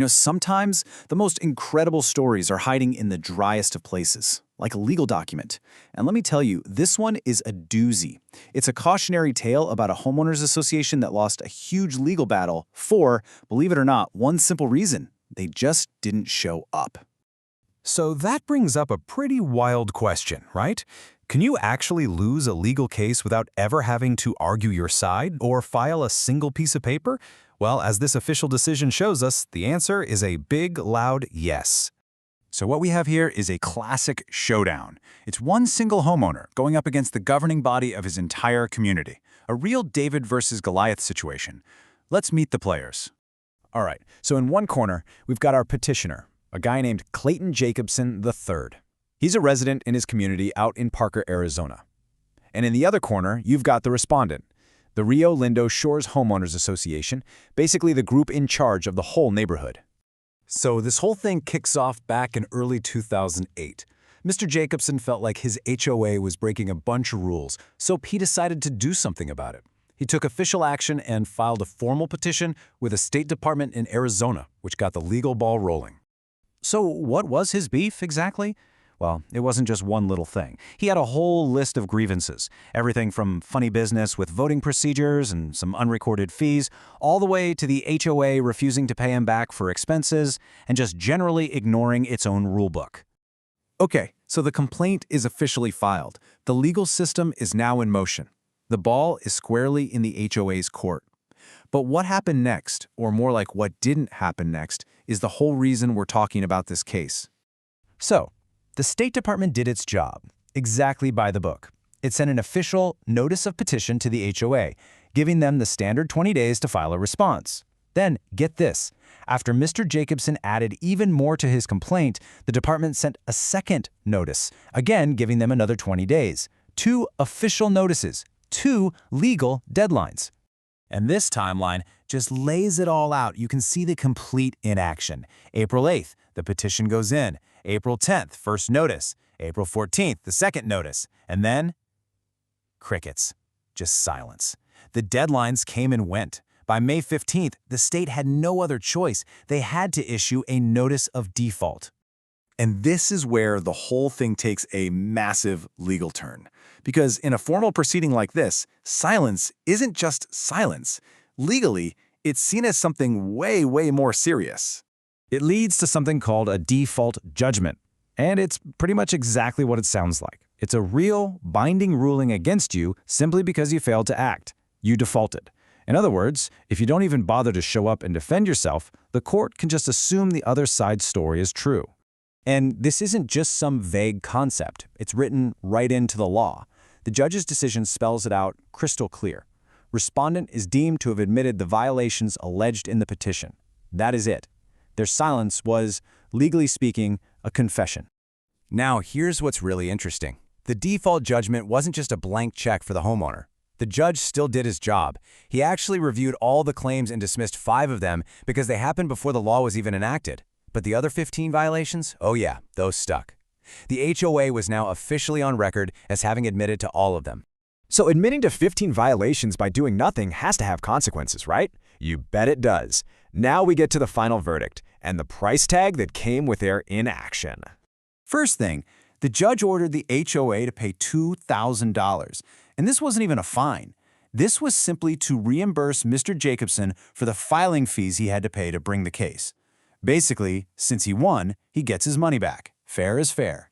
Sometimes the most incredible stories are hiding in the driest of places, like a legal document. And let me tell you, this one is a doozy. It's a cautionary tale about a homeowners association that lost a huge legal battle for, believe it or not, one simple reason. They just didn't show up. So that brings up a pretty wild question, right? Can you actually lose a legal case without ever having to argue your side or file a single piece of paper? Well, as this official decision shows us, the answer is a big, loud yes. So what we have here is a classic showdown. It's one single homeowner going up against the governing body of his entire community. A real David versus Goliath situation. Let's meet the players. All right, so in one corner, we've got our petitioner, a guy named Clayton Jacobson III. He's a resident in his community out in Parker, Arizona. And in the other corner, you've got the respondent, the Rio Lindo Shores Homeowners Association, basically the group in charge of the whole neighborhood. So this whole thing kicks off back in early 2008. Mr. Jacobson felt like his HOA was breaking a bunch of rules, so he decided to do something about it. He took official action and filed a formal petition with the State Department in Arizona, which got the legal ball rolling. So what was his beef exactly? Well, it wasn't just one little thing. He had a whole list of grievances, everything from funny business with voting procedures and some unrecorded fees, all the way to the HOA refusing to pay him back for expenses and just generally ignoring its own rulebook. Okay, so the complaint is officially filed. The legal system is now in motion. The ball is squarely in the HOA's court. But what happened next, or more like what didn't happen next, is the whole reason we're talking about this case. So, the State Department did its job, exactly by the book. It sent an official notice of petition to the HOA, giving them the standard 20 days to file a response. Then, get this, after Mr. Jacobson added even more to his complaint, the department sent a second notice, again giving them another 20 days. 2 official notices, 2 legal deadlines. And this timeline just lays it all out. You can see the complete inaction. April 8th, the petition goes in. April 10th, first notice. April 14th, the second notice. And then, crickets. Just silence. The deadlines came and went. By May 15th, the state had no other choice. They had to issue a notice of default. And this is where the whole thing takes a massive legal turn. Because in a formal proceeding like this, silence isn't just silence. Legally, it's seen as something way, way more serious. It leads to something called a default judgment. And it's pretty much exactly what it sounds like. It's a real, binding ruling against you simply because you failed to act. You defaulted. In other words, if you don't even bother to show up and defend yourself, the court can just assume the other side's story is true. And this isn't just some vague concept. It's written right into the law. The judge's decision spells it out crystal clear. Respondent is deemed to have admitted the violations alleged in the petition. That is it. Their silence was, legally speaking, a confession. Now, here's what's really interesting. The default judgment wasn't just a blank check for the homeowner. The judge still did his job. He actually reviewed all the claims and dismissed 5 of them because they happened before the law was even enacted. But the other 15 violations? Oh yeah, those stuck. The HOA was now officially on record as having admitted to all of them. So admitting to 15 violations by doing nothing has to have consequences, right? You bet it does. Now we get to the final verdict and the price tag that came with their inaction. First thing, the judge ordered the HOA to pay $2,000. And this wasn't even a fine. This was simply to reimburse Mr. Jacobson for the filing fees he had to pay to bring the case. Basically, since he won, he gets his money back. Fair is fair.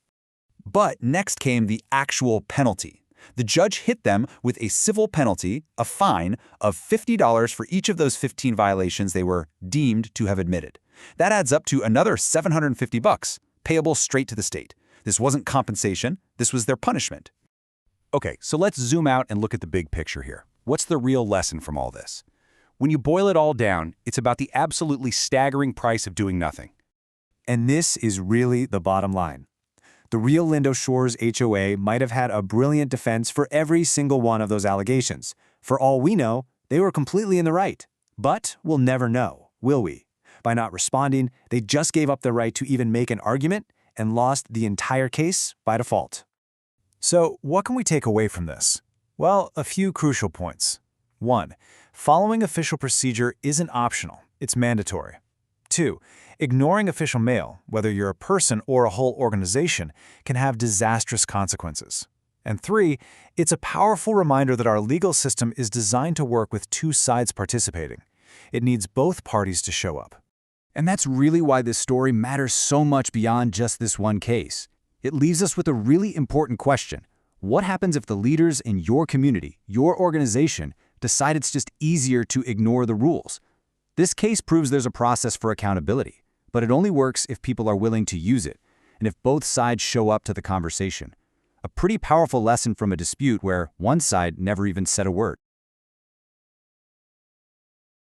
But next came the actual penalty. The judge hit them with a civil penalty, a fine, of $50 for each of those 15 violations they were deemed to have admitted. That adds up to another $750, payable straight to the state. This wasn't compensation, this was their punishment. Okay, so let's zoom out and look at the big picture here. What's the real lesson from all this? When you boil it all down, it's about the absolutely staggering price of doing nothing. And this is really the bottom line. The Rio Lindo Shores HOA might have had a brilliant defense for every single one of those allegations. For all we know, they were completely in the right. But we'll never know, will we? By not responding, they just gave up their right to even make an argument and lost the entire case by default. So, what can we take away from this? Well, a few crucial points. 1. Following official procedure isn't optional, it's mandatory. 2. Ignoring official mail, whether you're a person or a whole organization, can have disastrous consequences. And 3, it's a powerful reminder that our legal system is designed to work with two sides participating. It needs both parties to show up. And that's really why this story matters so much beyond just this one case. It leaves us with a really important question. What happens if the leaders in your community, your organization, decide it's just easier to ignore the rules? This case proves there's a process for accountability, but it only works if people are willing to use it, and if both sides show up to the conversation. A pretty powerful lesson from a dispute where one side never even said a word.